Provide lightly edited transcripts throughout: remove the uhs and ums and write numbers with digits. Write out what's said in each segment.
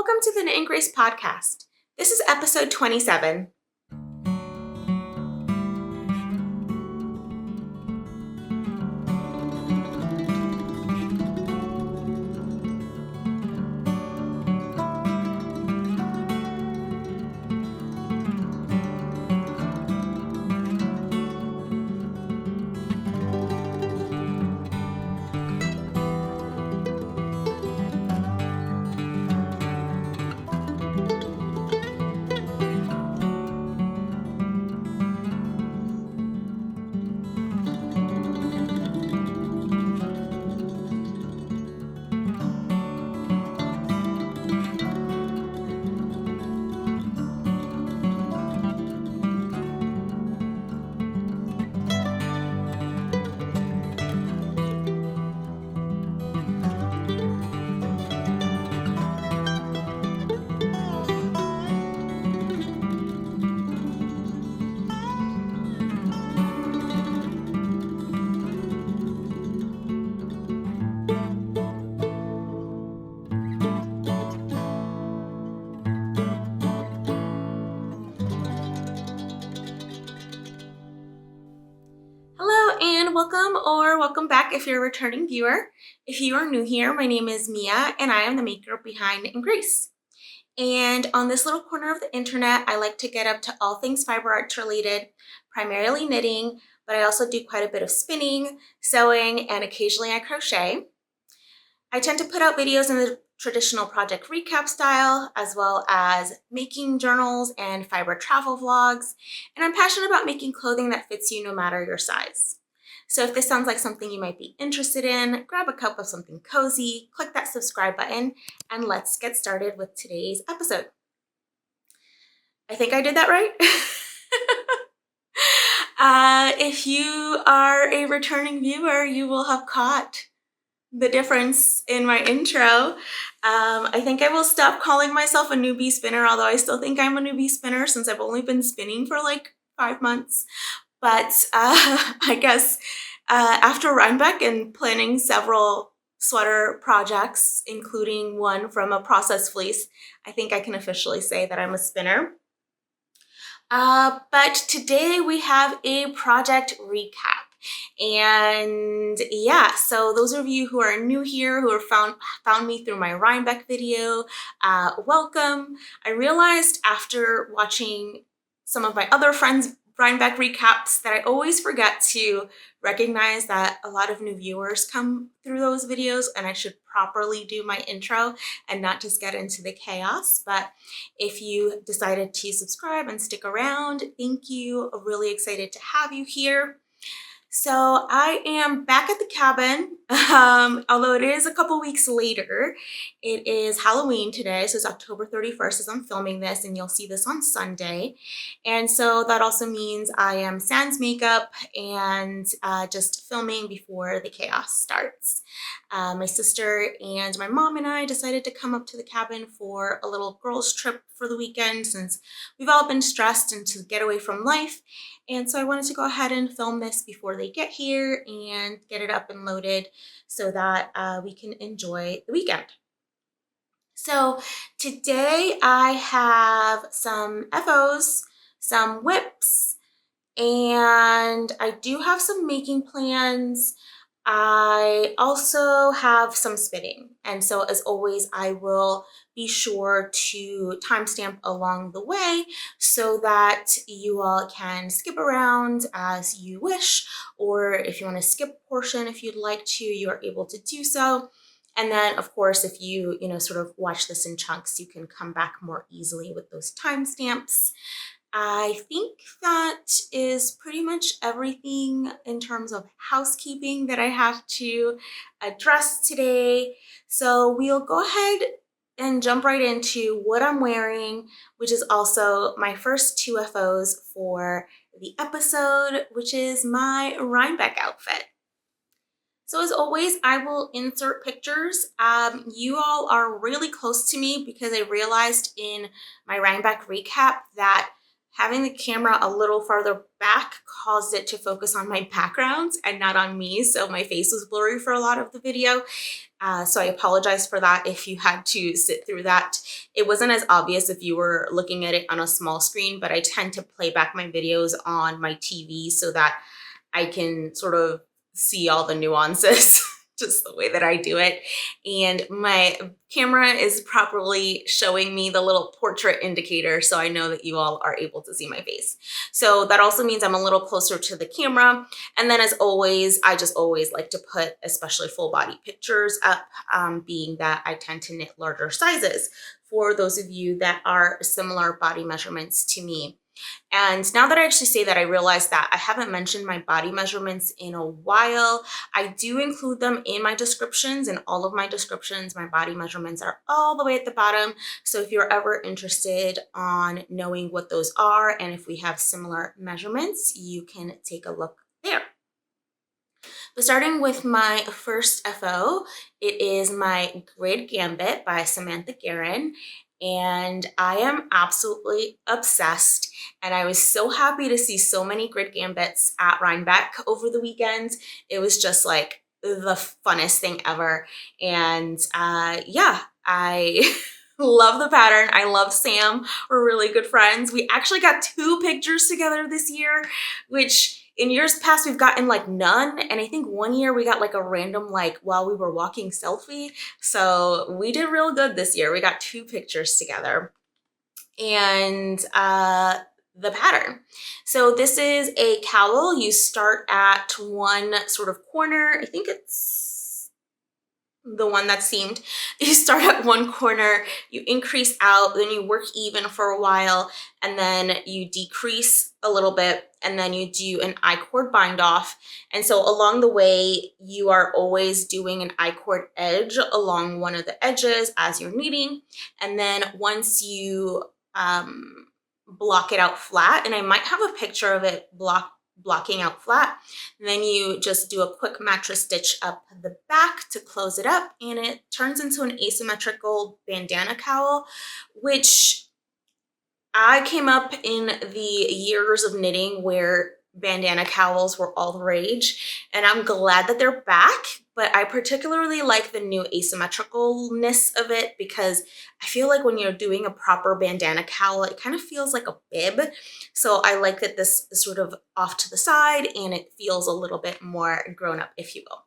Welcome to the Knit and Grace podcast. This is episode 27. Hello and welcome back if you're a returning viewer. If you are new here, my name is Mia and I am the maker behind Knit and Grace. And on this little corner of the internet, I like to get up to all things fiber arts related, primarily knitting, but I also do quite a bit of spinning, sewing, and occasionally I crochet. I tend to put out videos in the traditional project recap style, as well as making journals and fiber travel vlogs, and I'm passionate about making clothing that fits you no matter your size. So if this sounds like something you might be interested in, grab a cup of something cozy, click that subscribe button, and let's get started with today's episode. I think I did that right. If you are a returning viewer, you will have caught the difference in my intro. I think I will stop calling myself a newbie spinner, although I still think I'm a newbie spinner since I've only been spinning for like 5 months. But I guess after Rhinebeck and planning several sweater projects, including one from a processed fleece, I think I can officially say that I'm a spinner. But today we have a project recap. And yeah, so those of you who are new here, who are found me through my Rhinebeck video, welcome. I realized after watching some of my other friends' Rhinebeck recaps that I always forget to recognize that a lot of new viewers come through those videos and I should properly do my intro and not just get into the chaos. But if you decided to subscribe and stick around, thank you. I'm really excited to have you here. So I am back at the cabin, although it is a couple weeks later. It is Halloween today, so it's October 31st as I'm filming this, and you'll see this on Sunday. And so that also means I am sans makeup and just filming before the chaos starts. My sister and my mom and I decided to come up to the cabin for a little girls trip for the weekend since we've all been stressed and to get away from life. And so I wanted to go ahead and film this before they get here and get it up and loaded so that we can enjoy the weekend. So today I have some FOs, some whips, and I do have some making plans. I also have some spinning. And so as always, I will be sure to timestamp along the way so that you all can skip around as you wish, or if you want to skip a portion, if you'd like to, you are able to do so. And then of course, if you sort of watch this in chunks, you can come back more easily with those timestamps. I think that is pretty much everything in terms of housekeeping that I have to address today. So we'll go ahead and jump right into what I'm wearing, which is also my first 2 FOs for the episode, which is my Rhinebeck outfit. So as always, I will insert pictures. You all are really close to me because I realized in my Rhinebeck recap that having the camera a little farther back caused it to focus on my backgrounds and not on me, so my face was blurry for a lot of the video. So I apologize for that if you had to sit through that. It wasn't as obvious if you were looking at it on a small screen, but I tend to play back my videos on my TV so that I can sort of see all the nuances, just the way that I do it. And my camera is properly showing me the little portrait indicator, so I know that you all are able to see my face. So that also means I'm a little closer to the camera. And then as always, I just always like to put especially full body pictures up, being that I tend to knit larger sizes for those of you that are similar body measurements to me. And now that I actually say that, I realize that I haven't mentioned my body measurements in a while. I do include them in my descriptions. In all of my descriptions, my body measurements are all the way at the bottom. So if you're ever interested on knowing what those are and if we have similar measurements, you can take a look there. But starting with my first FO, it is my Grid Gambit by Samantha Guerin. And I am absolutely obsessed. And I was so happy to see so many Grid Gambits at Rhinebeck over the weekend. It was just like the funnest thing ever. And yeah, I love the pattern. I love Sam. We're really good friends. We actually got 2 pictures together this year, which in years past we've gotten like none. And I think one year we got like a random like while we were walking selfie. So we did real good this year. We got 2 pictures together. And the pattern. So this is a cowl. You start at one sort of corner. I think it's the one that seamed. You start at one corner, you increase out, then you work even for a while, and then you decrease a little bit, and then you do an I-cord bind off. And so along the way, you are always doing an I-cord edge along one of the edges as you're knitting. And then once you block it out flat, and I might have a picture of it blocking out flat, and then you just do a quick mattress stitch up the back to close it up, and it turns into an asymmetrical bandana cowl, which I came up in the years of knitting where bandana cowls were all the rage, and I'm glad that they're back. But I particularly like the new asymmetricalness of it because I feel like when you're doing a proper bandana cowl, it kind of feels like a bib. So I like that this is sort of off to the side and it feels a little bit more grown up, if you will.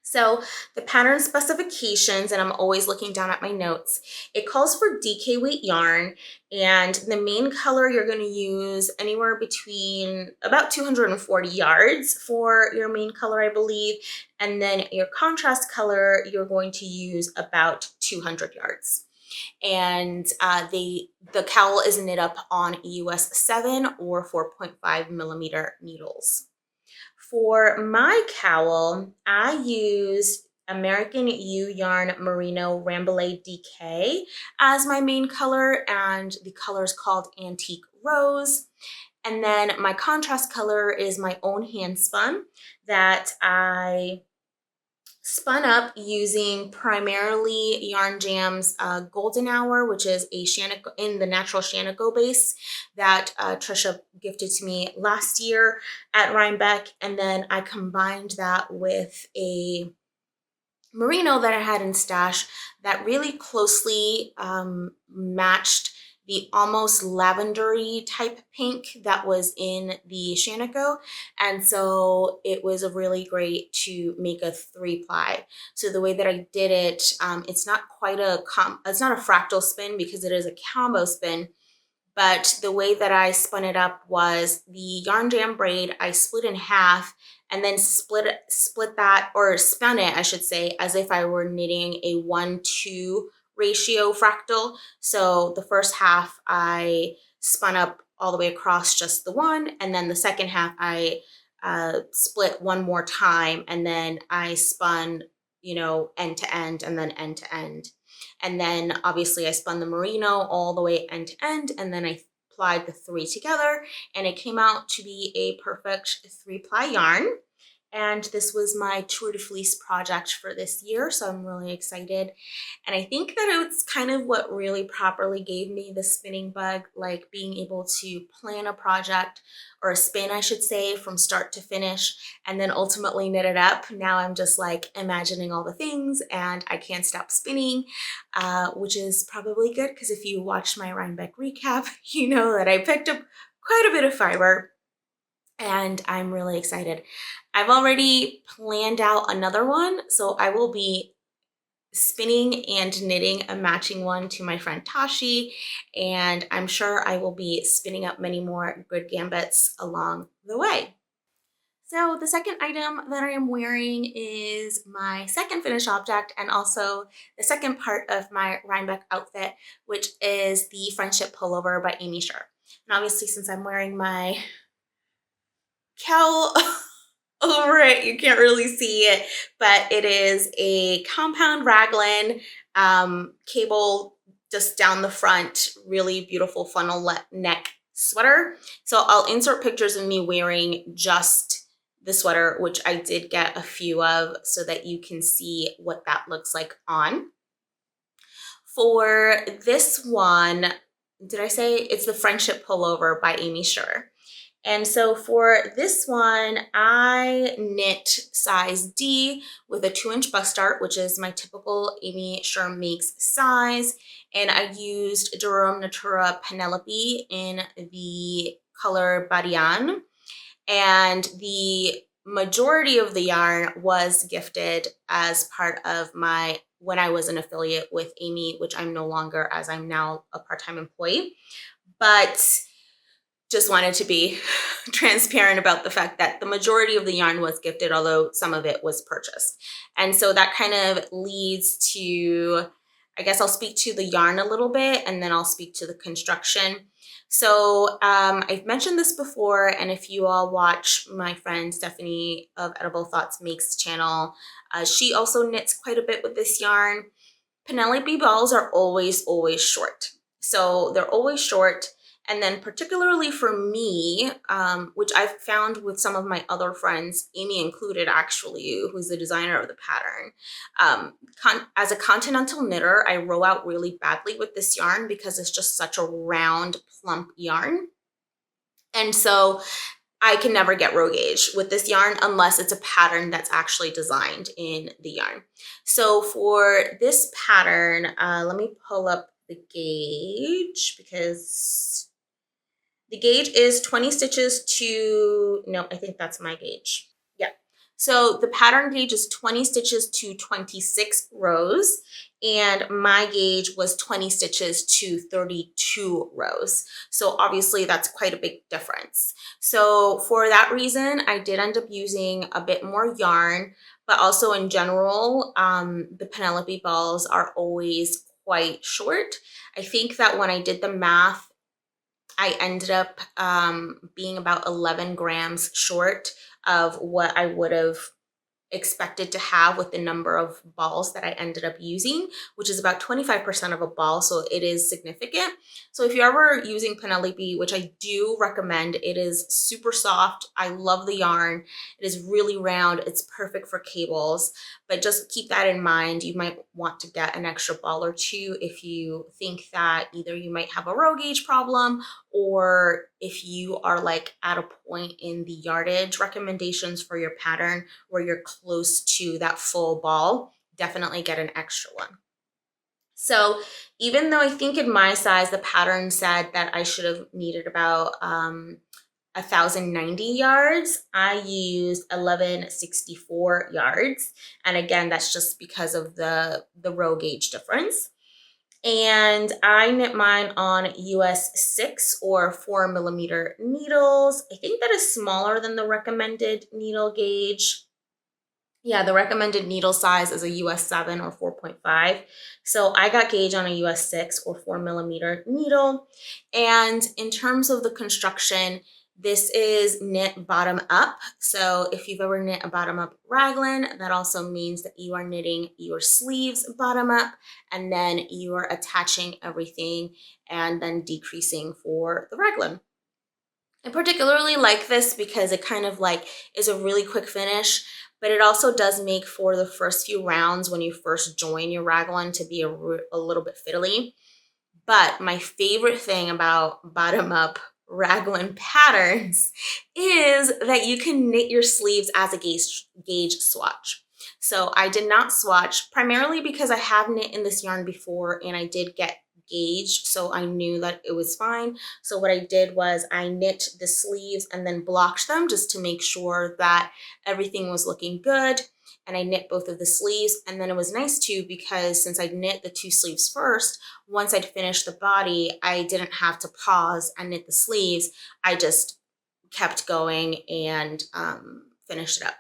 So the pattern specifications, and I'm always looking down at my notes, it calls for DK weight yarn, and the main color you're going to use anywhere between about 240 yards for your main color, I believe, and then your contrast color you're going to use about 200 yards. And the cowl is knit up on US 7 or 4.5 millimeter needles. For my cowl, I used American U Yarn Merino Rambouillet DK as my main color, and the color is called Antique Rose. And then my contrast color is my own hand spun that I spun up using primarily Yarn Jam's Golden Hour, which is a in the natural Shanico base that Trisha gifted to me last year at Rhinebeck. And then I combined that with a merino that I had in stash that really closely matched the almost lavendery type pink that was in the Shanico. And so it was really great to make a 3-ply. So the way that I did it, it's not quite it's not a fractal spin because it is a combo spin. But the way that I spun it up was the Yarn Jam braid I split in half and then split that, or spun it, I should say, as if I were knitting a 1-2 ratio fractal. So the first half I spun up all the way across just the one, and then the second half I split one more time, and then I spun, you know, end to end and then end to end. And then obviously I spun the merino all the way end to end, and then I applied the 3 together, and it came out to be a perfect 3-ply yarn. and this was my Tour de Fleece project for this year, so I'm really excited. And I think that it's kind of what really properly gave me the spinning bug, like being able to plan a project, or a spin I should say, from start to finish, and then ultimately knit it up. Now I'm just like imagining all the things and I can't stop spinning, which is probably good because if you watched my Rhinebeck recap, you know that I picked up quite a bit of fiber and I'm really excited. I've already planned out another one, so I will be spinning and knitting a matching one to my friend Tashi, and I'm sure I will be spinning up many more good gambits along the way. So the second item that I am wearing is my second finished object and also the second part of my Rhinebeck outfit, which is the Friendship Pullover by Amy Sher. And obviously since I'm wearing my cowl over it, you can't really see it, but it is a compound raglan cable just down the front, really beautiful funnel neck sweater. So I'll insert pictures of me wearing just the sweater, which I did get a few of so that you can see what that looks like on. For this one, did I say it's the Friendship Pullover by Amy Sher? And so for this one, I knit size D with a 2-inch bust dart, which is my typical Amy Sher Makes size. And I used Durham Natura Penelope in the color Badiane. And the majority of the yarn was gifted as part of my, when I was an affiliate with Amy, which I'm no longer, as I'm now a part-time employee. But just wanted to be transparent about the fact that the majority of the yarn was gifted, although some of it was purchased. And so that kind of leads to, I guess I'll speak to the yarn a little bit and then I'll speak to the construction. So I've mentioned this before, and if you all watch my friend Stephanie of Edible Thoughts Makes channel, she also knits quite a bit with this yarn. Penelope balls are always short. So they're always short. And then particularly for me, which I've found with some of my other friends, Amy included actually, who's the designer of the pattern, as a continental knitter, I row out really badly with this yarn because it's just such a round, plump yarn. And so I can never get row gauge with this yarn unless it's a pattern that's actually designed in the yarn. So for this pattern, let me pull up the gauge because the gauge is 20 stitches to, no, I think that's my gauge. Yeah. So the pattern gauge is 20 stitches to 26 rows, and my gauge was 20 stitches to 32 rows. So obviously that's quite a big difference. So for that reason, I did end up using a bit more yarn, but also in general, the Penelope balls are always quite short. I think that when I did the math, I ended up being about 11 grams short of what I would have expected to have with the number of balls that I ended up using, which is about 25% of a ball, so it is significant. So if you're ever using Penelope, which I do recommend, it is super soft. I love the yarn. It is really round. It's perfect for cables, but just keep that in mind. You might want to get an extra ball or two if you think that either you might have a row gauge problem, or if you are like at a point in the yardage recommendations for your pattern where you're close to that full ball, definitely get an extra one. So even though I think in my size, the pattern said that I should have needed about 1,090 yards, I used 1,164 yards. And again, that's just because of the row gauge difference. And I knit mine on US 6 or 4mm needles. I think that is smaller than the recommended needle gauge. Yeah, the recommended needle size is a US 7 or 4.5. So I got gauge on a US 6 or 4mm needle. And in terms of the construction, this is knit bottom up. So if you've ever knit a bottom up raglan, that also means that you are knitting your sleeves bottom up, and then you are attaching everything and then decreasing for the raglan. I particularly like this because it kind of like is a really quick finish, but it also does make for the first few rounds when you first join your raglan to be a little bit fiddly. But my favorite thing about bottom up raglan patterns is that you can knit your sleeves as a gauge swatch. So I did not swatch primarily because I have knit in this yarn before and I did get gauged, so I knew that it was fine. So what I did was I knit the sleeves and then blocked them just to make sure that everything was looking good. And I knit both of the sleeves, and then it was nice too because since I knit the two sleeves first, once I'd finished the body, I didn't have to pause and knit the sleeves. I just kept going and finished it up.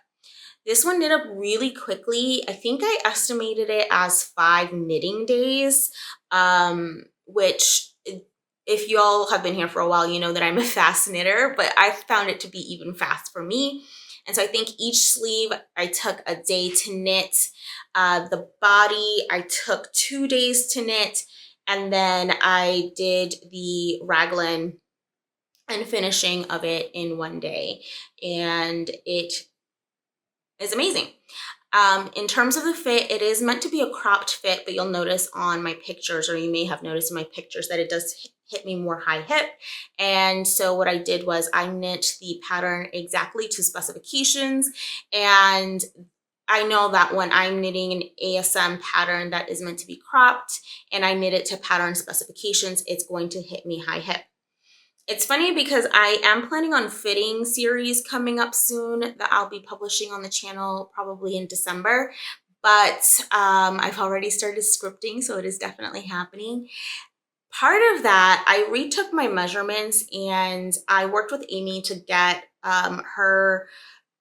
This one knit up really quickly. I think I estimated it as 5 knitting days, which if y'all have been here for a while, you know that I'm a fast knitter, but I found it to be even fast for me. And so I think each sleeve I took a day to knit. The body I took 2 days to knit, and then I did the raglan and finishing of it in 1 day. And it is amazing. In terms of the fit, it is meant to be a cropped fit, but you'll notice on my pictures, or you may have noticed in my pictures, that it does hit me more high hip. And so what I did was I knit the pattern exactly to specifications. And I know that when I'm knitting an ASM pattern that is meant to be cropped and I knit it to pattern specifications, it's going to hit me high hip. It's funny because I am planning on fitting series coming up soon that I'll be publishing on the channel probably in December, but I've already started scripting, so it is definitely happening. Part of that, I retook my measurements and I worked with Amy to get her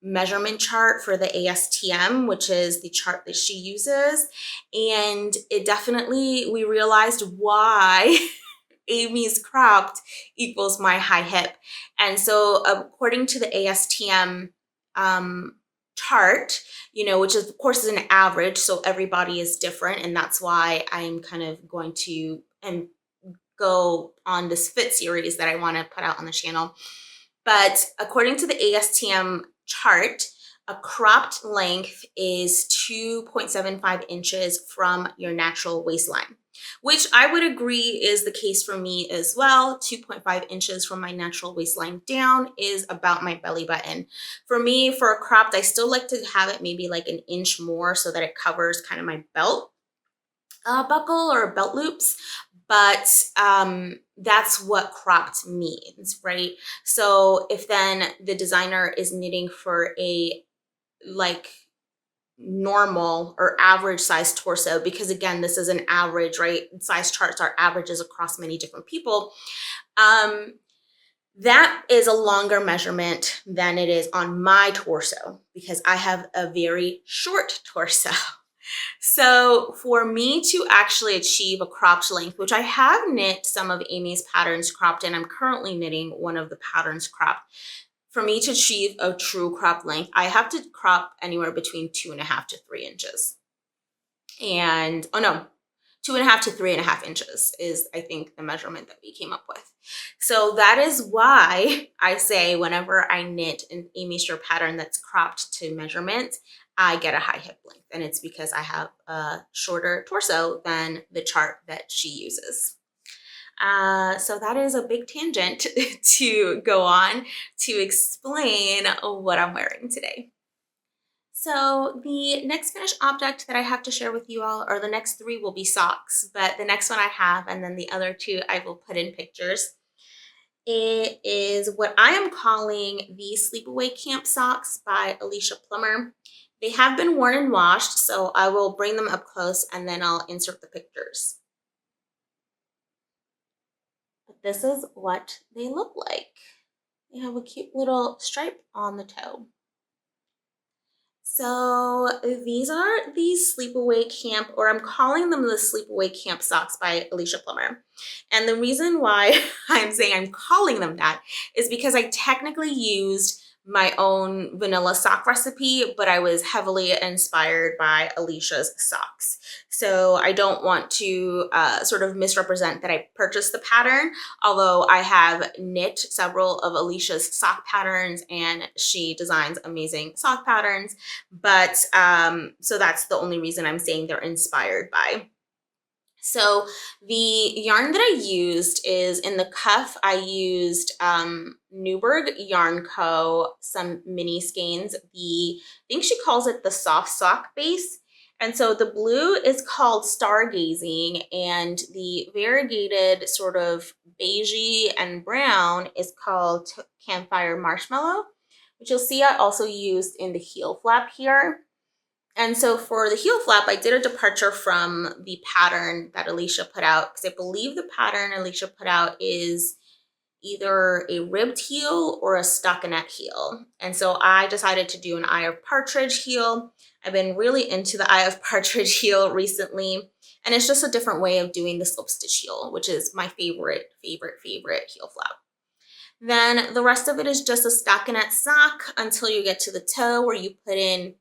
measurement chart for the ASTM, which is the chart that she uses. And it definitely, we realized why Amy's cropped equals my high hip. And so according to the ASTM chart, you know, which is, of course is an average, so everybody is different, and that's why I'm kind of going to go on this fit series that I want to put out on the channel. But according to the ASTM chart, a cropped length is 2.75 inches from your natural waistline, which I would agree is the case for me as well. 2.5 inches from my natural waistline down is about my belly button. For me, for a cropped, I still like to have it maybe like an inch more so that it covers kind of my belt buckle or belt loops. But that's what cropped means, right? So if then the designer is knitting for a like normal or average size torso, because again, this is an average, right? Size charts are averages across many different people. That is a longer measurement than it is on my torso because I have a very short torso. So for me to actually achieve a cropped length, which I have knit some of Amy's patterns cropped, and I'm currently knitting one of the patterns cropped. For me to achieve a true cropped length, I have to crop anywhere between 2.5 to 3 inches. And, oh no, 2.5 to 3.5 inches is, I think, the measurement that we came up with. So that is why I say whenever I knit an Amy Sure pattern that's cropped to measurement, I get a high hip length, and it's because I have a shorter torso than the chart that she uses. So that is a big tangent to go on to explain what I'm wearing today. So the next finished object that I have to share with you all, or the next 3 will be socks, but the next one I have, and then the other 2 I will put in pictures. It is what I am calling the Sleepaway Camp socks by Alicia Plummer. They have been worn and washed, so I will bring them up close and then I'll insert the pictures. But this is what they look like. They have a cute little stripe on the toe. So these are the Sleepaway Camp, or I'm calling them the Sleepaway Camp socks by Alicia Plummer. And the reason why I'm saying I'm calling them that is because I technically used my own vanilla sock recipe, but I was heavily inspired by Alicia's socks. So I don't want to sort of misrepresent that I purchased the pattern, although I have knit several of Alicia's sock patterns and she designs amazing sock patterns. But so that's the only reason I'm saying they're inspired by. So the yarn that I used is in the cuff. I used Newburgh Yarn Co. some mini skeins. I think she calls it the soft sock base. And so the blue is called Stargazing, and the variegated sort of beigey and brown is called Campfire Marshmallow, which you'll see I also used in the heel flap here. And so for the heel flap, I did a departure from the pattern that Alicia put out, because I believe the pattern Alicia put out is either a ribbed heel or a stockinette heel. And so I decided to do an Eye of Partridge heel. I've been really into the Eye of Partridge heel recently, and it's just a different way of doing the slip stitch heel, which is my favorite heel flap. Then the rest of it is just a stockinette sock until you get to the toe, where you put in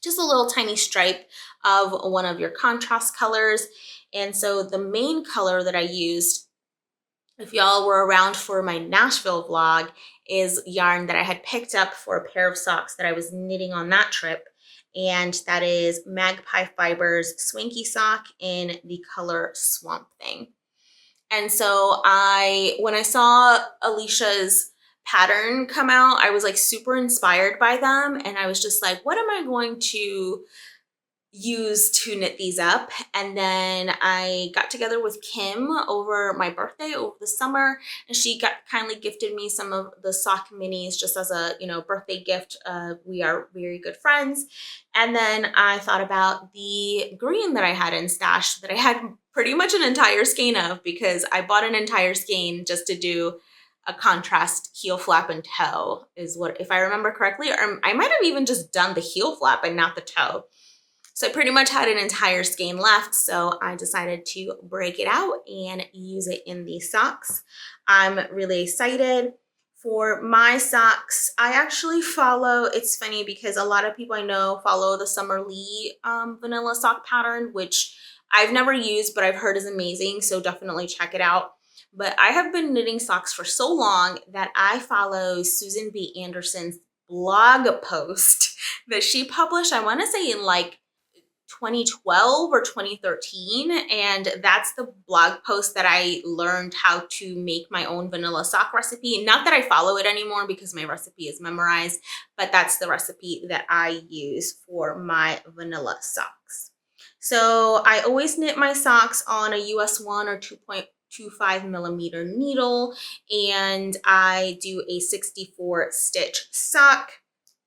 just a little tiny stripe of one of your contrast colors. And so the main color that I used, if y'all were around for my Nashville vlog, is yarn that I had picked up for a pair of socks that I was knitting on that trip. And that is Magpie Fibers Swanky Sock in the color Swamp Thing. And so when I saw Alicia's pattern come out, I was like super inspired by them. And I was just like, what am I going to use to knit these up? And then I got together with Kim over my birthday over the summer, and she kindly gifted me some of the sock minis just as a birthday gift. We are very good friends. And then I thought about the green that I had in stash that I had pretty much an entire skein of, because I bought an entire skein just to do a contrast heel flap and toe, is what, if I remember correctly, or I might have even just done the heel flap and not the toe. So I pretty much had an entire skein left, so I decided to break it out and use it in these socks. I'm really excited. For my socks, I actually follow, it's funny because a lot of people I know follow the Summer Lee vanilla sock pattern, which I've never used, but I've heard is amazing, so definitely check it out. But I have been knitting socks for so long that I follow Susan B. Anderson's blog post that she published, I want to say in like 2012 or 2013, and that's the blog post that I learned how to make my own vanilla sock recipe. Not that I follow it anymore because my recipe is memorized, but that's the recipe that I use for my vanilla socks. So I always knit my socks on a US 1 or 2.25 millimeter needle, and I do a 64 stitch sock.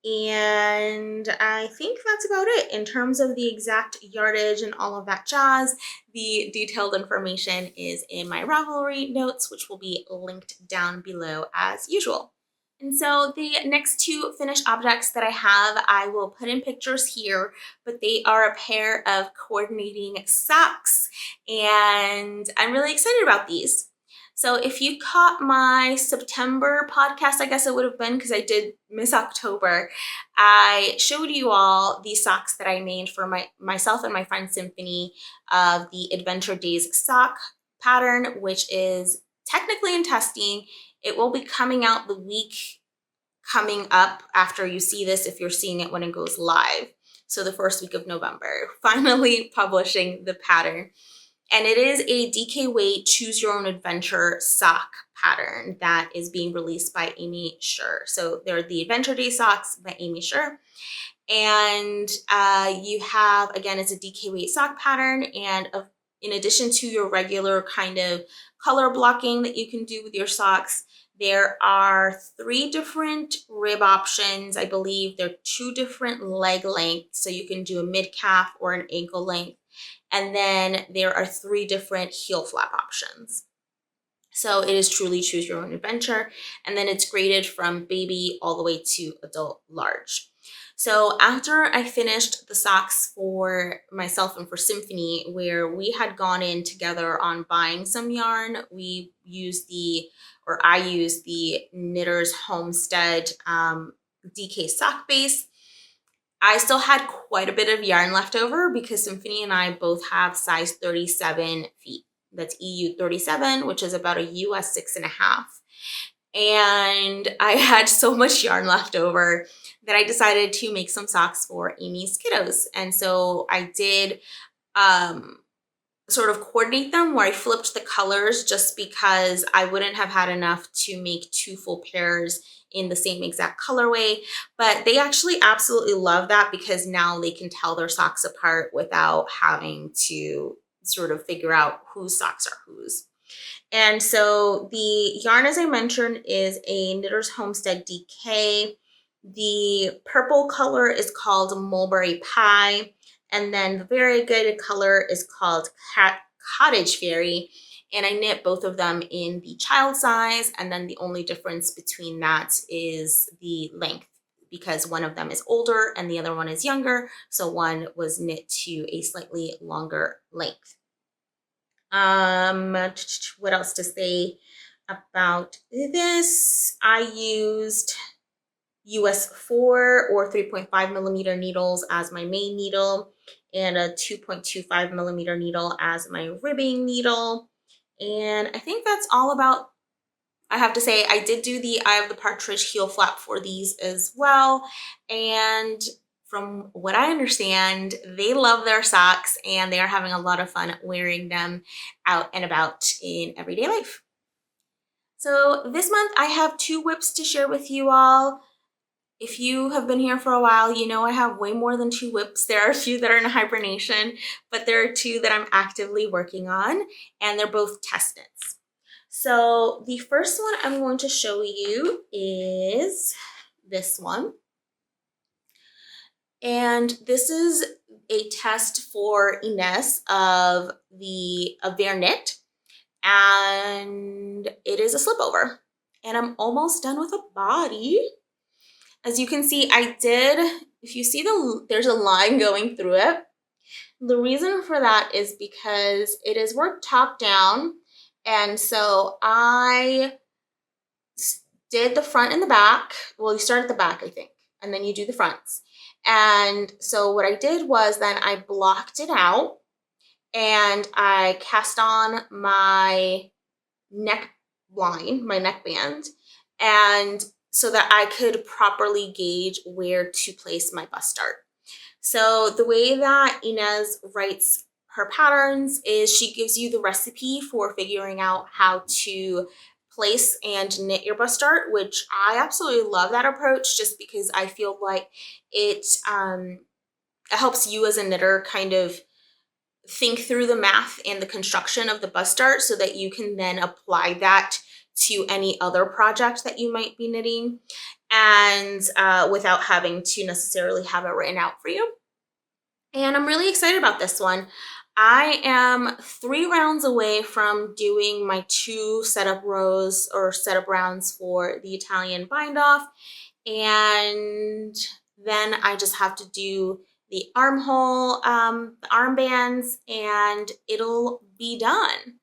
And I think that's about it in terms of the exact yardage and all of that jazz. The detailed information is in my Ravelry notes, which will be linked down below as usual. And so the next two finished objects that I have, I will put in pictures here, but they are a pair of coordinating socks, and I'm really excited about these. So if you caught my September podcast, I guess it would have been, because I did miss October, I showed you all these socks that I made for myself and my friend Symphony of the Adventure Days sock pattern, which is technically in testing. It will be coming out the week coming up after you see this, if you're seeing it when it goes live. So the first week of November, finally publishing the pattern. And it is a DK Weight Choose Your Own Adventure sock pattern that is being released by Amy Sher. So they're the Adventure Day socks by Amy Sher. And you have, again, it's a DK Weight sock pattern. And in addition to your regular kind of color blocking that you can do with your socks, there are 3 different rib options. I believe there are 2 different leg lengths. So you can do a mid-calf or an ankle length. And then there are 3 different heel flap options. So it is truly choose your own adventure. And then it's graded from baby all the way to adult large. So after I finished the socks for myself and for Symphony, where we had gone in together on buying some yarn, I used the Knitter's Homestead DK sock base. I still had quite a bit of yarn left over because Symphony and I both have size 37 feet. That's EU 37, which is about a US 6.5. And I had so much yarn left over that I decided to make some socks for Amy's kiddos. And so I did sort of coordinate them where I flipped the colors just because I wouldn't have had enough to make 2 full pairs in the same exact colorway. But they actually absolutely love that because now they can tell their socks apart without having to sort of figure out whose socks are whose. And so the yarn, as I mentioned, is a Knitter's Homestead DK. The purple color is called Mulberry Pie. And then the very good color is called Cottage Fairy. And I knit both of them in the child size. And then the only difference between that is the length, because one of them is older and the other one is younger. So one was knit to a slightly longer length. What else to say about this? I used US 4 or 3.5 millimeter needles as my main needle and a 2.25 millimeter needle as my ribbing needle. And I think that's all about. I have to say I did do the Eye of the Partridge heel flap for these as well. And from what I understand, they love their socks and they are having a lot of fun wearing them out and about in everyday life. So this month I have 2 whips to share with you all. If you have been here for a while, you know I have way more than 2 whips. There are a few that are in hibernation, but there are 2 that I'm actively working on, and they're both test knits. So the first one I'm going to show you is this one. And this is a test for Ines of their knit, and it is a slip over. And I'm almost done with a body. As you can see, if you see there's a line going through it. The reason for that is because it is worked top down. And so I did the front and the back. Well, you start at the back, I think, and then you do the fronts. And so what I did was then I blocked it out and I cast on my neck line, my neckband, and so that I could properly gauge where to place my bust dart. So the way that Ines writes her patterns is she gives you the recipe for figuring out how to place and knit your bust dart, which I absolutely love that approach just because I feel like it helps you as a knitter kind of think through the math and the construction of the bust dart so that you can then apply that to any other project that you might be knitting, and without having to necessarily have it written out for you. And I'm really excited about this one. I am 3 rounds away from doing my 2 setup rows or setup rounds for the Italian bind off, and then I just have to do the armhole, the armbands, and it'll be done.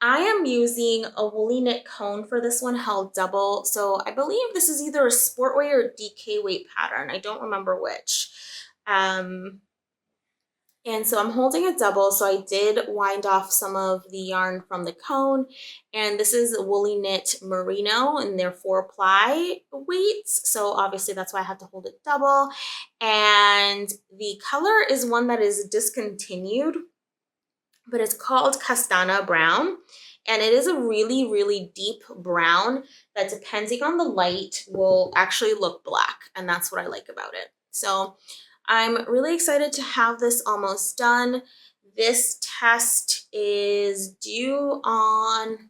I am using a woolly knit cone for this one, held double. So I believe this is either a sport weight or DK weight pattern. I don't remember which. And so I'm holding a double, so I did wind off some of the yarn from the cone. And this is woolly knit merino, and they're 4-ply weights. So obviously that's why I have to hold it double. And the color is one that is discontinued, but it's called Castana Brown. And it is a really, really deep brown that, depending on the light, will actually look black. And that's what I like about it. So I'm really excited to have this almost done. This test is due on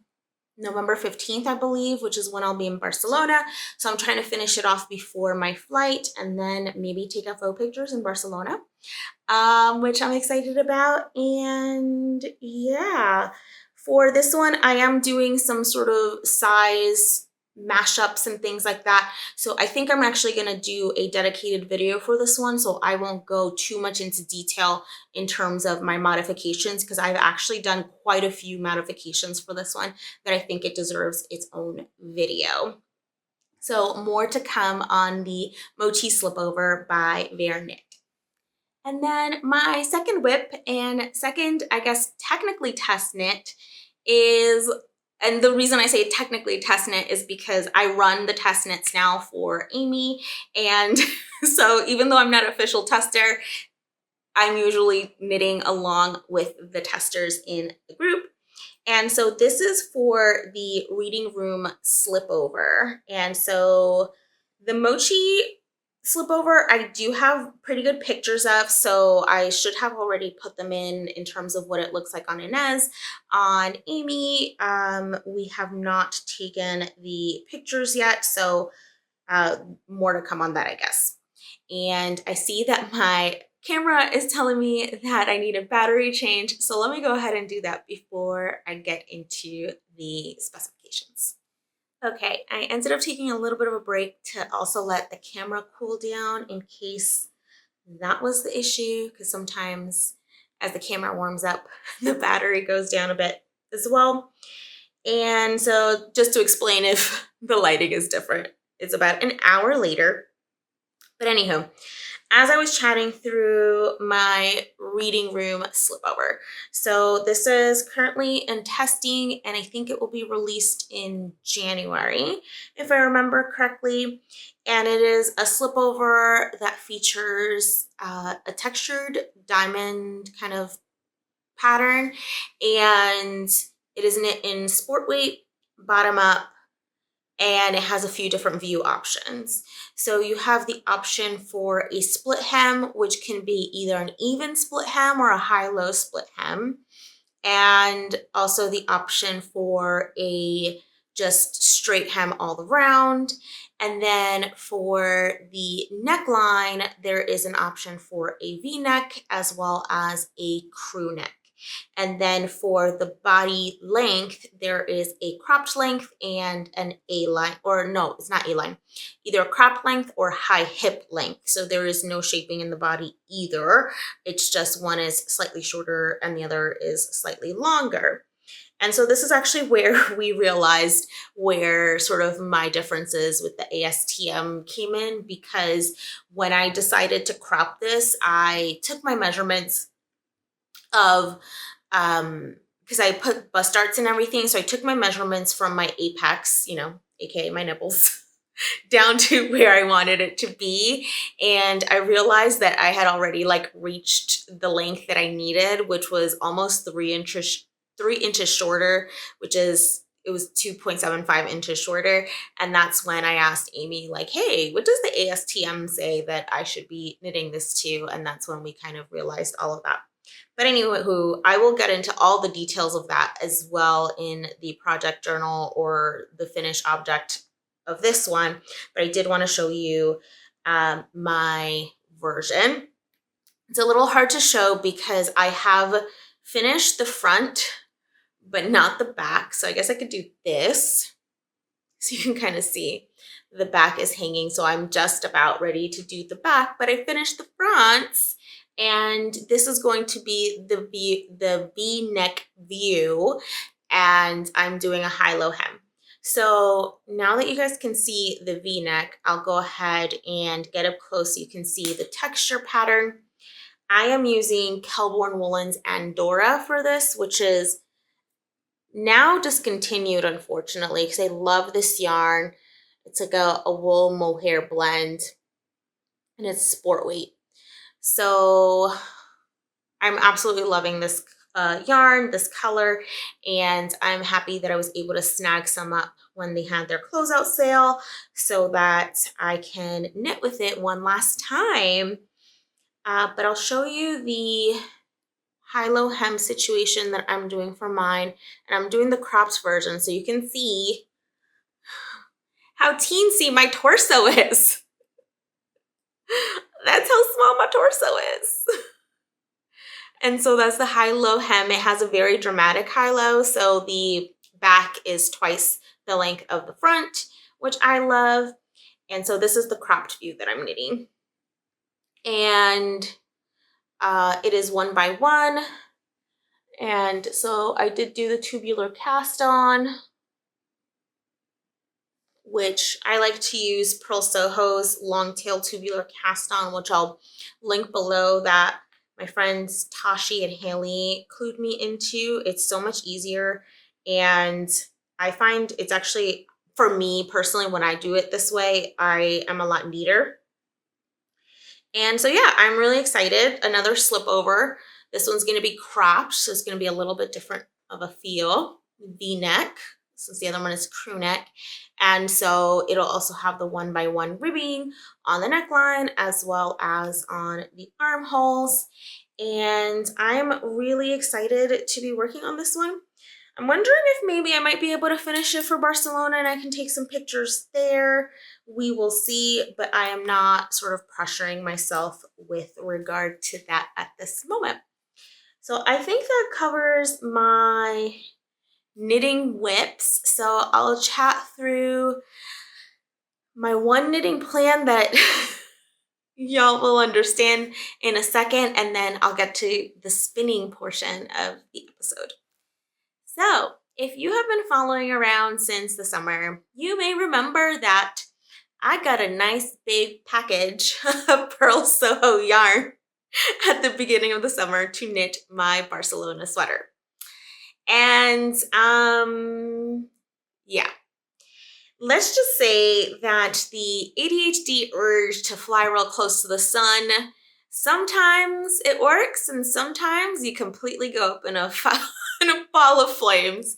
November 15th, I believe, which is when I'll be in Barcelona. So I'm trying to finish it off before my flight and then maybe take a photo pictures in Barcelona, which I'm excited about. And yeah, for this one, I am doing some sort of size mashups and things like that. So I think I'm actually going to do a dedicated video for this one, so I won't go too much into detail in terms of my modifications, because I've actually done quite a few modifications for this one that I think it deserves its own video. So more to come on the Mochi Slipover by Knit. And then my second whip and second, I guess, technically test knit is, and the reason I say technically test knit is because I run the test knits now for Amy. And so even though I'm not an official tester, I'm usually knitting along with the testers in the group. And so this is for the reading room slipover. And so the Mochi slipover, I do have pretty good pictures of, so I should have already put them in terms of what it looks like on Inez. On Amy, we have not taken the pictures yet, so more to come on that, I guess. And I see that my camera is telling me that I need a battery change, so let me go ahead and do that before I get into the specifications. Okay, I ended up taking a little bit of a break to also let the camera cool down in case that was the issue, because sometimes as the camera warms up, the battery goes down a bit as well. And so just to explain if the lighting is different, it's about an hour later. But anywho, as I was chatting through my reading room slipover, so this is currently in testing, and I think it will be released in January, if I remember correctly. And it is a slipover that features a textured diamond kind of pattern, and it is knit in sport weight, bottom up, and it has a few different view options. So you have the option for a split hem, which can be either an even split hem or a high-low split hem. And also the option for a just straight hem all around. And then for the neckline, there is an option for a V-neck as well as a crew neck. And then for the body length, there is a cropped length and an A-line, or no, it's not A-line, either a cropped length or high hip length. So there is no shaping in the body either. It's just one is slightly shorter and the other is slightly longer. And so this is actually where we realized where sort of my differences with the ASTM came in, because when I decided to crop this, I took my measurements of, because I put bust darts and everything, so I took my measurements from my apex, you know, aka my nipples, down to where I wanted it to be. And I realized that I had already like reached the length that I needed, which was almost 3 inches shorter, which is, it was 2.75 inches shorter. And that's when I asked Amy, like, hey, what does the ASTM say that I should be knitting this to? And that's when we kind of realized all of that. But anyway, I will get into all the details of that as well in the project journal or the finished object of this one. But I did want to show you my version. It's a little hard to show because I have finished the front, but not the back. So I guess I could do this so you can kind of see the back is hanging. So I'm just about ready to do the back, but I finished the fronts. And this is going to be the V-neck view, and I'm doing a high-low hem. So now that you guys can see the V-neck, I'll go ahead and get up close so you can see the texture pattern. I am using Kelborn Woolens Andorra for this, which is now discontinued, unfortunately, because I love this yarn. It's like a wool mohair blend, and it's sport weight. So I'm absolutely loving this yarn, this color, and I'm happy that I was able to snag some up when they had their closeout sale so that I can knit with it one last time. But I'll show you the high-low hem situation that I'm doing for mine, and I'm doing the cropped version so you can see how teensy my torso is. That's how small my torso is. And so that's the high-low hem. It has a very dramatic high-low, so the back is twice the length of the front, which I love. And so this is the cropped view that I'm knitting. And it is 1 by 1. And so I did do the tubular cast on, which I like to use Pearl Soho's long tail tubular cast on, which I'll link below, that my friends Tashi and Haley clued me into. It's so much easier, and I find it's actually, for me personally, when I do it this way, I am a lot neater. And so yeah, I'm really excited. Another slip over. This one's going to be cropped, so it's going to be a little bit different of a feel. V-neck, since the other one is crew neck. And so it'll also have the 1 by 1 ribbing on the neckline as well as on the armholes. And I'm really excited to be working on this one. I'm wondering if maybe I might be able to finish it for Barcelona and I can take some pictures there. We will see, but I am not sort of pressuring myself with regard to that at this moment. So I think that covers my knitting whips. So I'll chat through my one knitting plan that y'all will understand in a second, and then I'll get to the spinning portion of the episode. So if you have been following around since the summer, you may remember that I got a nice big package of Pearl Soho yarn at the beginning of the summer to knit my Barcelona sweater. And yeah, let's just say that the ADHD urge to fly real close to the sun, sometimes it works and sometimes you completely go up in a ball of flames.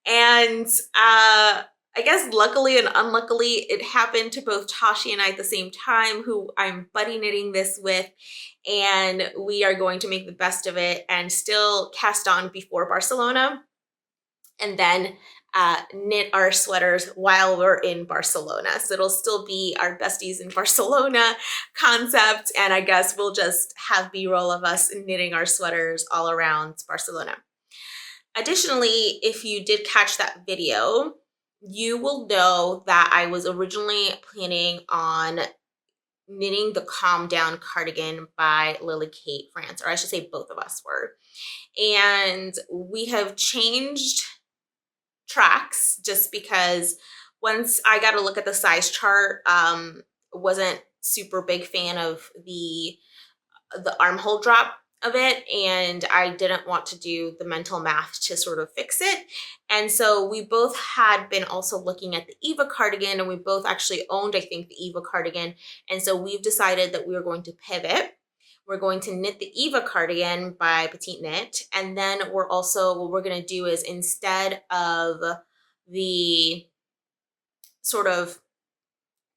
And I guess luckily and unluckily, it happened to both Tashi and I at the same time, who I'm buddy knitting this with, and we are going to make the best of it and still cast on before Barcelona, and then knit our sweaters while we're in Barcelona. So it'll still be our besties in Barcelona concept, and I guess we'll just have B-roll of us knitting our sweaters all around Barcelona. Additionally, if you did catch that video, you will know that I was originally planning on knitting the Calm Down cardigan by Lily Kate France, or I should say both of us were. And we have changed tracks just because once I got a look at the size chart, wasn't super big fan of the armhole drop of it, and I didn't want to do the mental math to sort of fix it. And so we both had been also looking at the Eva cardigan, and we both actually owned, I think, the Eva cardigan. And so we've decided that we are going to pivot. We're going to knit the Eva cardigan by Petite Knit. And then what we're going to do is, instead of the sort of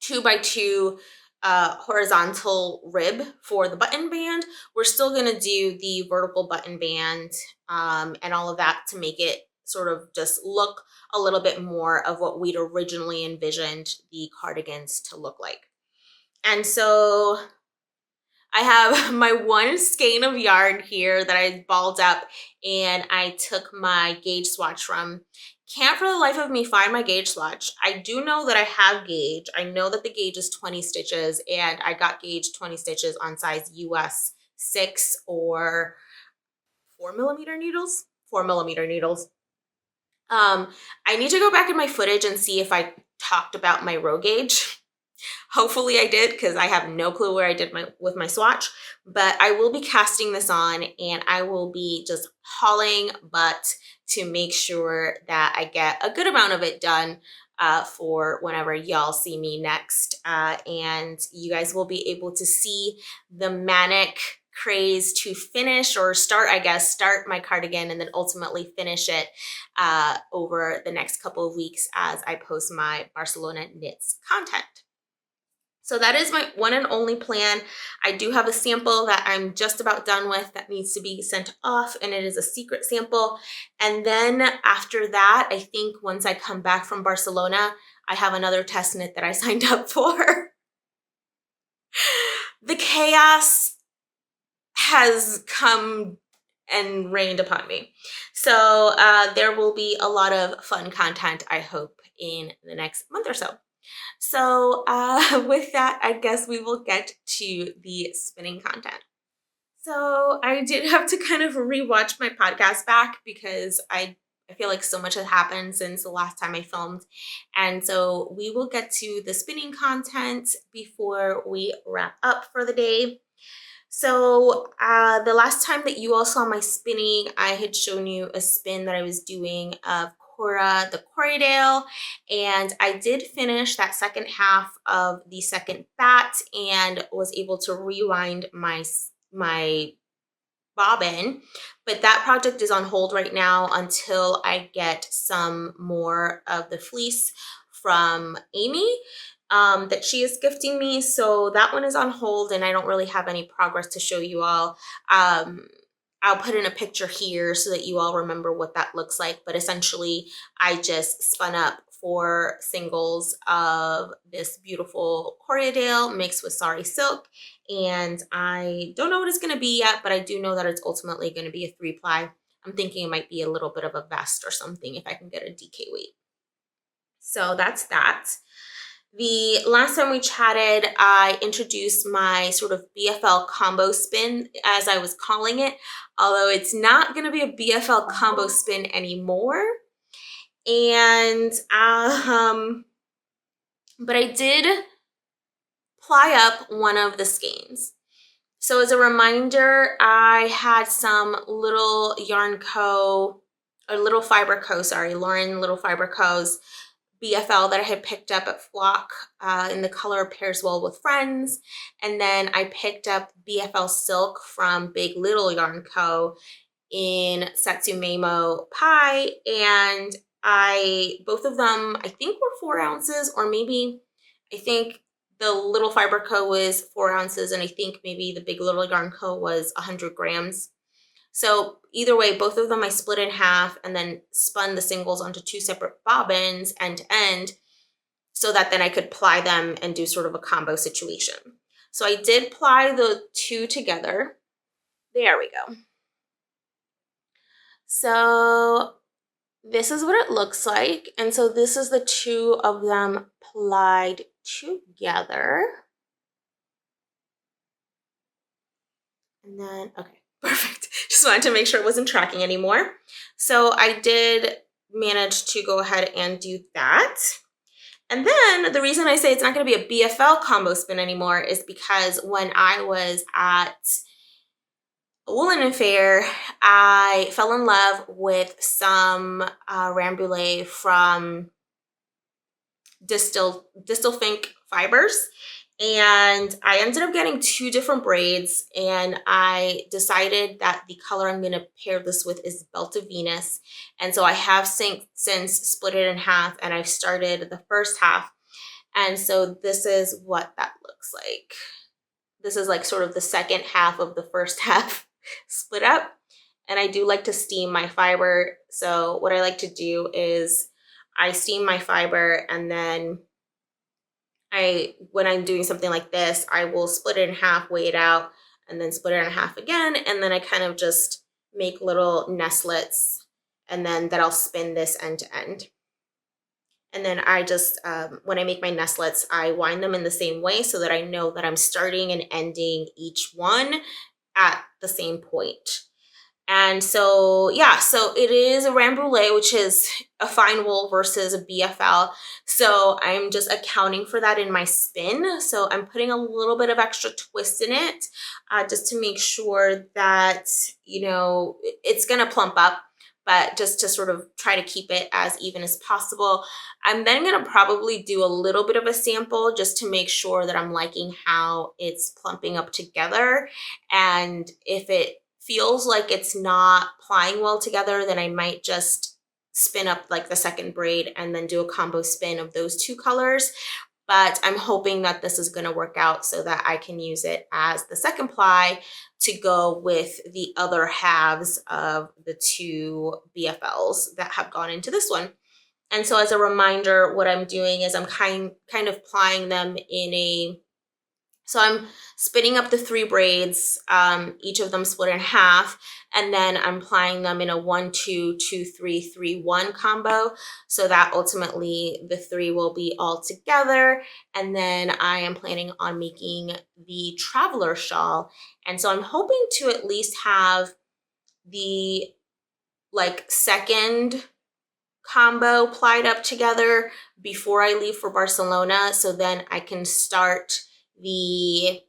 2 by 2 horizontal rib for the button band, we're still going to do the vertical button band and all of that to make it sort of just look a little bit more of what we'd originally envisioned the cardigans to look like. And so I have my one skein of yarn here that I balled up, and I took my gauge swatch from. Can't for the life of me find my gauge swatch. I do know that I have gauge. I know that the gauge is 20 stitches, and I got gauge 20 stitches on size US 6 or 4mm needles. 4mm needles. I need to go back in my footage and see if I talked about my row gauge. Hopefully I did, because I have no clue where I did with my swatch, but I will be casting this on, and I will be just hauling butt to make sure that I get a good amount of it done for whenever y'all see me next. And you guys will be able to see the manic craze to finish, or start my cardigan and then ultimately finish it over the next couple of weeks as I post my Barcelona knits content. So that is my one and only plan. I do have a sample that I'm just about done with that needs to be sent off, and it is a secret sample. And then after that, I think once I come back from Barcelona, I have another test knit that I signed up for. The chaos has come and rained upon me. So there will be a lot of fun content, I hope, in the next month or so. So with that, I guess we will get to the spinning content. So I did have to kind of rewatch my podcast back because I feel like so much has happened since the last time I filmed. And so we will get to the spinning content before we wrap up for the day. So the last time that you all saw my spinning, I had shown you a spin that I was doing of Cora the Corriedale, and I did finish that second half of the second bat and was able to rewind my bobbin, but that project is on hold right now until I get some more of the fleece from Amy that she is gifting me. So that one is on hold and I don't really have any progress to show you all. I'll put in a picture here so that you all remember what that looks like. But essentially, I just spun up 4 singles of this beautiful Corriedale mixed with sari silk. And I don't know what it's going to be yet, but I do know that it's ultimately going to be a 3-ply. I'm thinking it might be a little bit of a vest or something if I can get a DK weight. So that's that. The last time we chatted, I introduced my sort of BFL combo spin, as I was calling it, although it's not going to be a BFL combo spin anymore. And, but I did ply up one of the skeins. So as a reminder, I had some Little Yarn Co. or Little Fiber Co. Sorry, Lauren Little Fiber Co.'s BFL that I had picked up at Flock in the color Pairs Well with Friends. And then I picked up BFL Silk from Big Little Yarn Co. in Satsumemo Pie. And both of them, I think were 4 ounces, or maybe, I think the Little Fiber Co. was 4 ounces, and I think maybe the Big Little Yarn Co. was 100 grams. So either way, both of them I split in half and then spun the singles onto 2 separate bobbins end to end so that then I could ply them and do sort of a combo situation. So I did ply the 2 together. There we go. So this is what it looks like. And so this is the 2 of them plied together. And then, okay, perfect. Just wanted to make sure it wasn't tracking anymore. So I did manage to go ahead and do that. And then the reason I say it's not going to be a BFL combo spin anymore is because when I was at a woolen fair, I fell in love with some Rambouillet from Distill Fink Fibers. And I ended up getting 2 different braids, and I decided that the color I'm going to pair this with is Belt of Venus. And so I have since split it in half, and I've started the first half. And so this is what that looks like. This is like sort of the second half of the first half split up. And I do like to steam my fiber. So what I like to do is I steam my fiber, and then when I'm doing something like this, I will split it in half, weigh it out, and then split it in half again. And then I kind of just make little nestlets, and then that I'll spin this end to end. And then I just, when I make my nestlets, I wind them in the same way so that I know that I'm starting and ending each one at the same point. And so, yeah, so it is a Rambouillet, which is a fine wool versus a BFL. So I'm just accounting for that in my spin. So I'm putting a little bit of extra twist in it just to make sure that, you know, it's going to plump up, but just to sort of try to keep it as even as possible. I'm then going to probably do a little bit of a sample just to make sure that I'm liking how it's plumping up together. And if it feels like it's not plying well together, then I might just spin up like the second braid and then do a combo spin of those 2 colors. But I'm hoping that this is going to work out so that I can use it as the second ply to go with the other halves of the 2 BFLs that have gone into this one. And so as a reminder, what I'm doing is I'm kind of plying them in a So I'm spinning up the 3 braids, each of them split in half, and then I'm applying them in a 1, 2, 2, 3, 3, 1 combo, so that ultimately the 3 will be all together. And then I am planning on making the traveler shawl. And so I'm hoping to at least have the like second combo plied up together before I leave for Barcelona, so then I can start the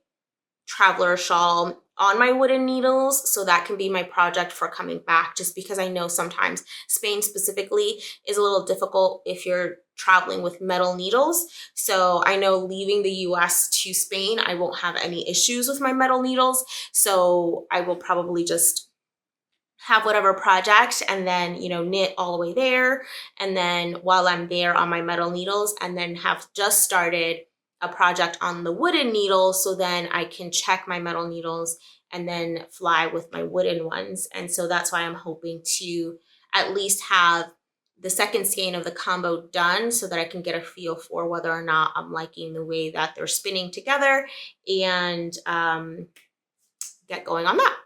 traveler shawl on my wooden needles, so that can be my project for coming back, just because I know sometimes Spain specifically is a little difficult if you're traveling with metal needles. So I know leaving the US to Spain, I won't have any issues with my metal needles, so I will probably just have whatever project and then, you know, knit all the way there. And then while I'm there on my metal needles, and then have just started a project on the wooden needle, so then I can check my metal needles and then fly with my wooden ones. And so that's why I'm hoping to at least have the second skein of the combo done, so that I can get a feel for whether or not I'm liking the way that they're spinning together, and get going on that.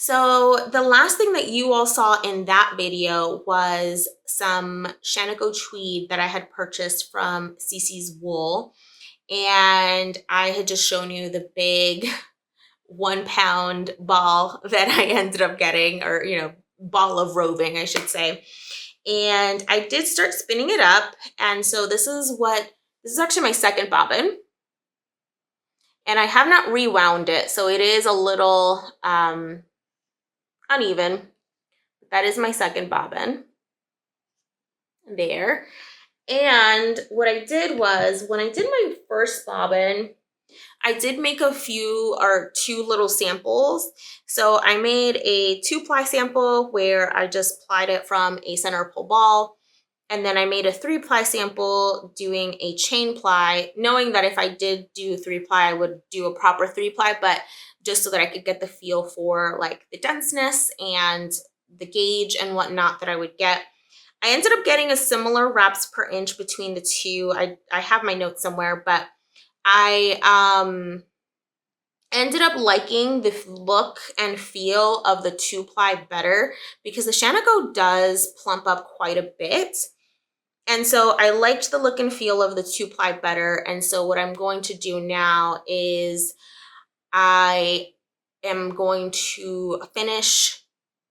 So the last thing that you all saw in that video was some Shanago tweed that I had purchased from Cece's Wool. And I had just shown you the big 1 pound ball that I ended up getting, or, you know, ball of roving, I should say. And I did start spinning it up. And so this is actually my second bobbin. And I have not rewound it, so it is a little, uneven. That is my second bobbin there. And what I did was, when I did my first bobbin, I did make a few or 2 little samples. So I made a 2-ply sample where I just plied it from a center pull ball. And then I made a 3-ply sample doing a chain ply, knowing that if I did do 3-ply, I would do a proper 3-ply, but just so that I could get the feel for like the denseness and the gauge and whatnot that I would get. I ended up getting a similar wraps per inch between the two. I have my notes somewhere, but I ended up liking the look and feel of the 2-ply better, because the Shanago does plump up quite a bit. And so I liked the look and feel of the 2-ply better. And so what I'm going to do now is I am going to finish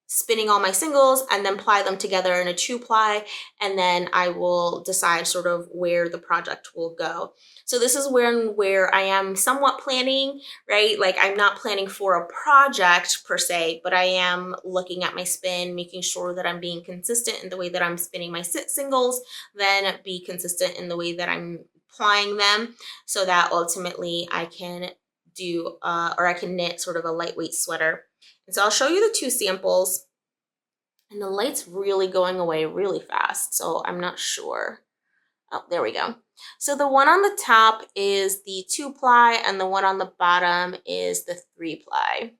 spinning all my singles and then ply them together in a 2-ply, and then I will decide sort of where the project will go. So this is where I am somewhat planning, right? Like, I'm not planning for a project per se, but I am looking at my spin, making sure that I'm being consistent in the way that I'm spinning my singles, then be consistent in the way that I'm plying them, so that ultimately I can do, or I can knit sort of a lightweight sweater. And so I'll show you the 2 samples, and the light's really going away really fast, so I'm not sure. Oh, there we go. So the one on the top is the 2-ply, and the one on the bottom is the 3-ply.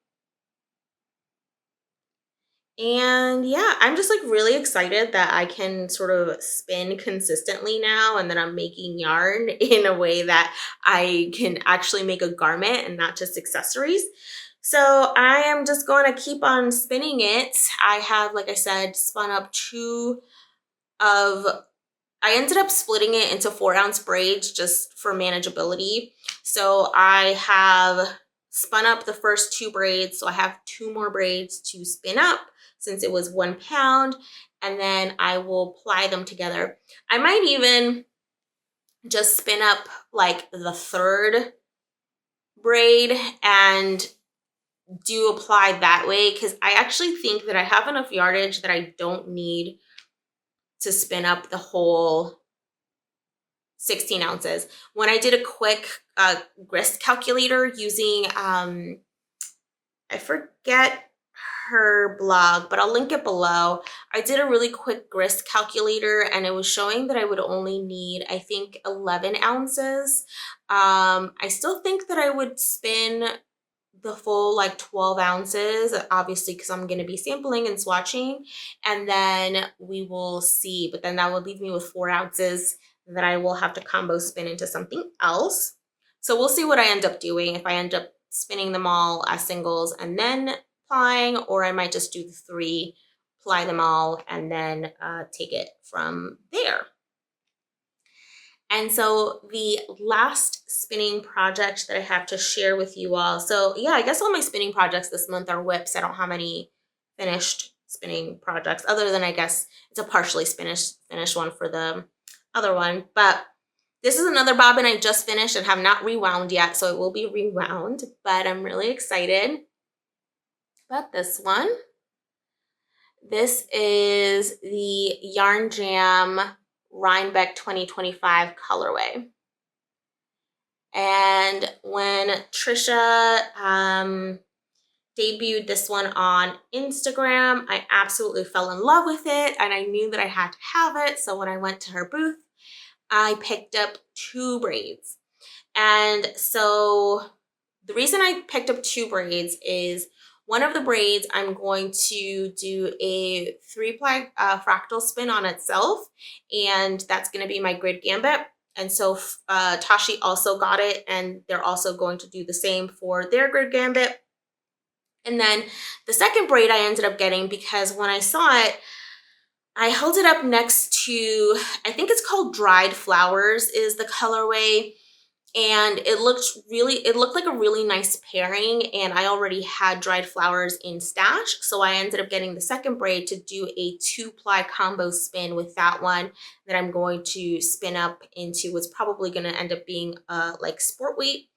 And yeah, I'm just like really excited that I can sort of spin consistently now, and that I'm making yarn in a way that I can actually make a garment and not just accessories. So I am just going to keep on spinning it. I have, like I said, spun up I ended up splitting it into 4-ounce braids just for manageability. So I have spun up the first 2 braids. So I have 2 more braids to spin up, since it was 1 pound, and then I will ply them together. I might even just spin up like the 3rd braid and do apply that way, because I actually think that I have enough yardage that I don't need to spin up the whole 16 ounces. When I did a quick grist calculator using, I forget her blog, but I'll link it below. I did a really quick grist calculator, and it was showing that I would only need, I think, 11 ounces. I still think that I would spin the full like 12 ounces, obviously, because I'm going to be sampling and swatching, and then we will see. But then that will leave me with 4 ounces that I will have to combo spin into something else. So we'll see what I end up doing, if I end up spinning them all as singles and then plying, or I might just do the 3, ply them all, and then take it from there. And so the last spinning project that I have to share with you all. So yeah, I guess all my spinning projects this month are whips. I don't have any finished spinning projects other than, I guess, it's a partially finished one for the other one. But this is another bobbin I just finished and have not rewound yet, so it will be rewound, but I'm really excited about this one. This is the Yarn Jam Rhinebeck 2025 colorway. And when Trisha debuted this one on Instagram, I absolutely fell in love with it, and I knew that I had to have it. So when I went to her booth, I picked up 2 braids. And so the reason I picked up 2 braids is one of the braids I'm going to do a 3-ply fractal spin on itself, and that's going to be my grid gambit. And so Tashi also got it, and they're also going to do the same for their grid gambit. And then the second braid I ended up getting, because when I saw it, I held it up next to, I think it's called Dried Flowers is the colorway, and it looked like a really nice pairing, and I already had Dried Flowers in stash, so I ended up getting the second braid to do a 2-ply combo spin with that one that I'm going to spin up into what's probably going to end up being like sport weight.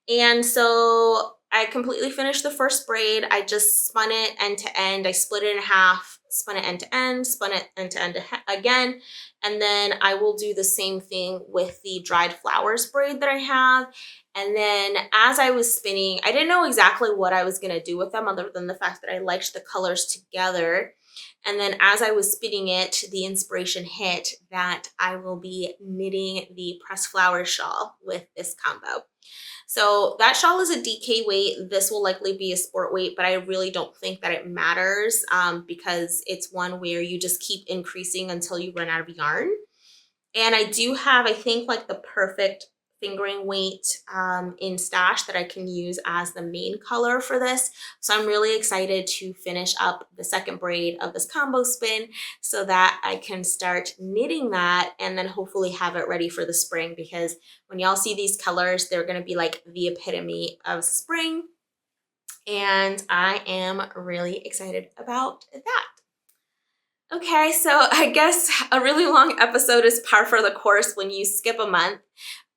And so I completely finished the first braid. I just spun it end to end. I split it in half, spun it end to end, spun it end to end again. And then I will do the same thing with the Dried Flowers braid that I have. And then as I was spinning, I didn't know exactly what I was going to do with them other than the fact that I liked the colors together. And then as I was spinning it, the inspiration hit that I will be knitting the pressed flower shawl with this combo. So that shawl is a DK weight. This will likely be a sport weight, but I really don't think that it matters because it's one where you just keep increasing until you run out of yarn. And I do have, I think, like the perfect fingering weight in stash that I can use as the main color for this. So I'm really excited to finish up the second braid of this combo spin so that I can start knitting that and then hopefully have it ready for the spring, because when y'all see these colors, they're going to be like the epitome of spring. And I am really excited about that. Okay, so I guess a really long episode is par for the course when you skip a month,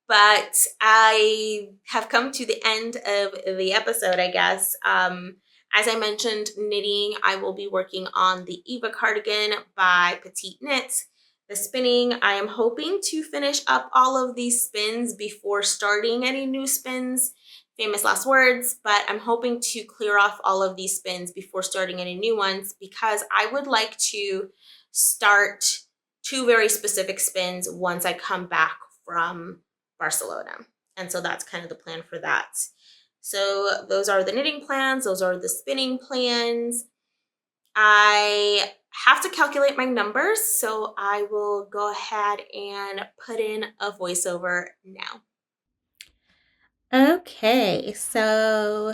but I have come to the end of the episode, I guess. As I mentioned, knitting, I will be working on the Eva cardigan by Petite Knits. The spinning, I am hoping to finish up all of these spins before starting any new spins. Famous last words, but I'm hoping to clear off all of these spins before starting any new ones, because I would like to start 2 very specific spins once I come back from Barcelona. And so that's kind of the plan for that. So those are the knitting plans. Those are the spinning plans. I have to calculate my numbers, so I will go ahead and put in a voiceover now. Okay, so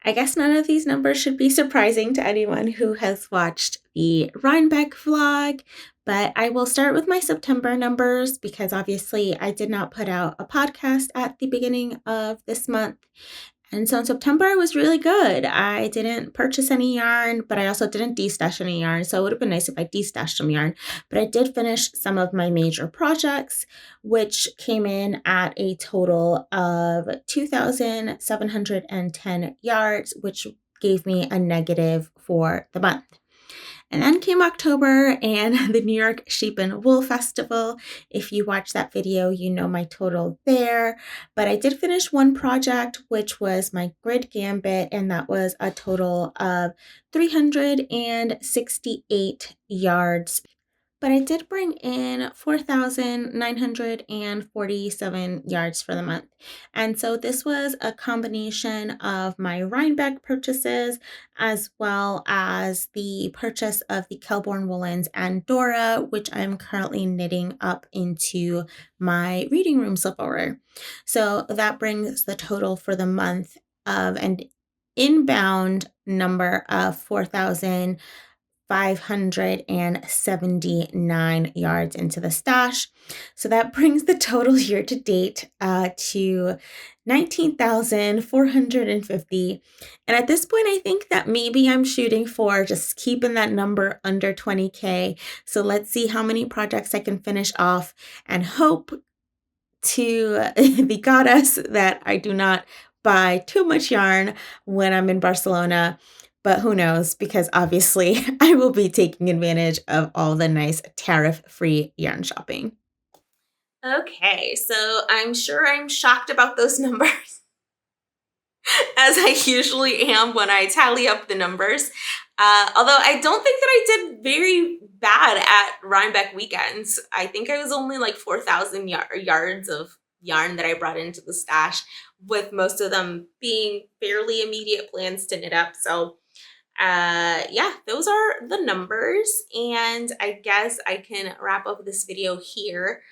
I guess none of these numbers should be surprising to anyone who has watched the Rhinebeck vlog, but I will start with my September numbers because obviously I did not put out a podcast at the beginning of this month. And so in September, it was really good. I didn't purchase any yarn, but I also didn't destash any yarn. So it would have been nice if I destashed some yarn. But I did finish some of my major projects, which came in at a total of 2,710 yards, which gave me a negative for the month. And then came October and the New York Sheep and Wool Festival. If you watch that video, you know my total there. But I did finish one project, which was my grid gambit, and that was a total of 368 yards. but I did bring in 4,947 yards for the month. And so this was a combination of my Rhinebeck purchases as well as the purchase of the Kelborn woolens and Dora, which I'm currently knitting up into my reading room slipover. So that brings the total for the month of an inbound number of 4,579 yards into the stash. So that brings the total year to date to 19,450. And at this point, I think that maybe I'm shooting for just keeping that number under 20K. So let's see how many projects I can finish off and hope to the goddess that I do not buy too much yarn when I'm in Barcelona. But who knows, because obviously I will be taking advantage of all the nice tariff-free yarn shopping. Okay, so I'm sure I'm shocked about those numbers as I usually am when I tally up the numbers. Although I don't think that I did very bad at Rhinebeck weekends. I think I was only like 4,000 yards of yarn that I brought into the stash, with most of them being fairly immediate plans to knit up. So yeah, those are the numbers, and I guess I can wrap up this video here.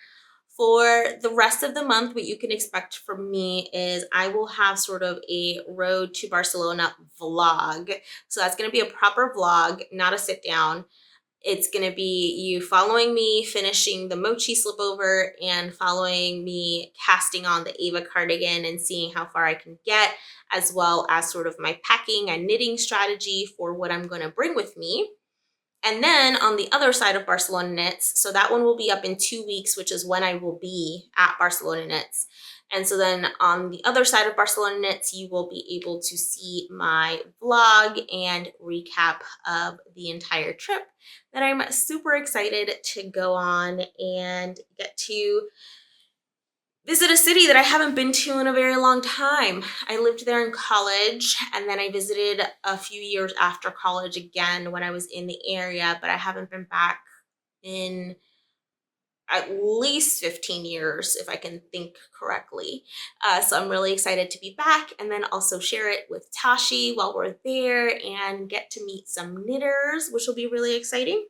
For the rest of the month, what you can expect from me is I will have sort of a road to Barcelona vlog. So that's going to be a proper vlog, not a sit down. It's going to be you following me finishing the mochi slipover and following me casting on the Ava cardigan and seeing how far I can get, as well as sort of my packing and knitting strategy for what I'm going to bring with me. And then on the other side of Barcelona Knits, so that one will be up in 2 weeks, which is when I will be at Barcelona Knits. And so then on the other side of Barcelona Knits, you will be able to see my vlog and recap of the entire trip that I'm super excited to go on and get to visit a city that I haven't been to in a very long time. I lived there in college, and then I visited a few years after college again when I was in the area, but I haven't been back in at least 15 years, if I can think correctly. So I'm really excited to be back, and then also share it with Tashi while we're there and get to meet some knitters, which will be really exciting.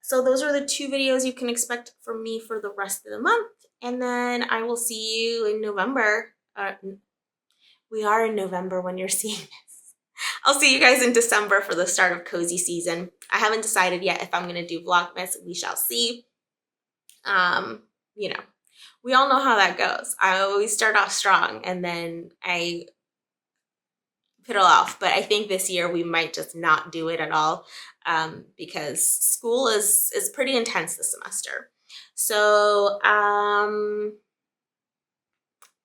So those are the 2 videos you can expect from me for the rest of the month. And then I will see you in November. We are in November when you're seeing this. I'll see you guys in December for the start of cozy season. I haven't decided yet if I'm going to do Vlogmas. We shall see. You know, we all know how that goes. I always start off strong and then I piddle off, but I think this year we might just not do it at all because school is pretty intense this semester. So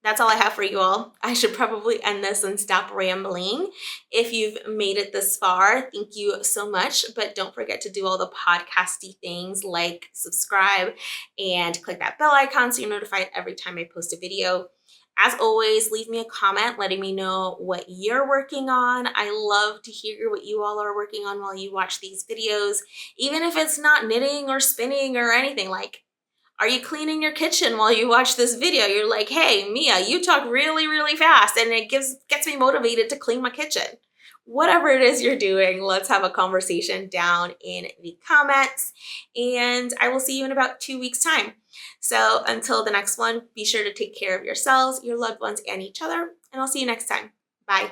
that's all I have for you all. I should probably end this and stop rambling. If you've made it this far, thank you so much. But don't forget to do all the podcasty things like subscribe and click that bell icon so you're notified every time I post a video. As always, leave me a comment letting me know what you're working on. I love to hear what you all are working on while you watch these videos, even if it's not knitting or spinning or anything. Like, are you cleaning your kitchen while you watch this video? You're like, hey, Mia, you talk really, really fast, and it gets me motivated to clean my kitchen. Whatever it is you're doing, let's have a conversation down in the comments, and I will see you in about 2 weeks' time. So until the next one, be sure to take care of yourselves, your loved ones, and each other, and I'll see you next time. Bye.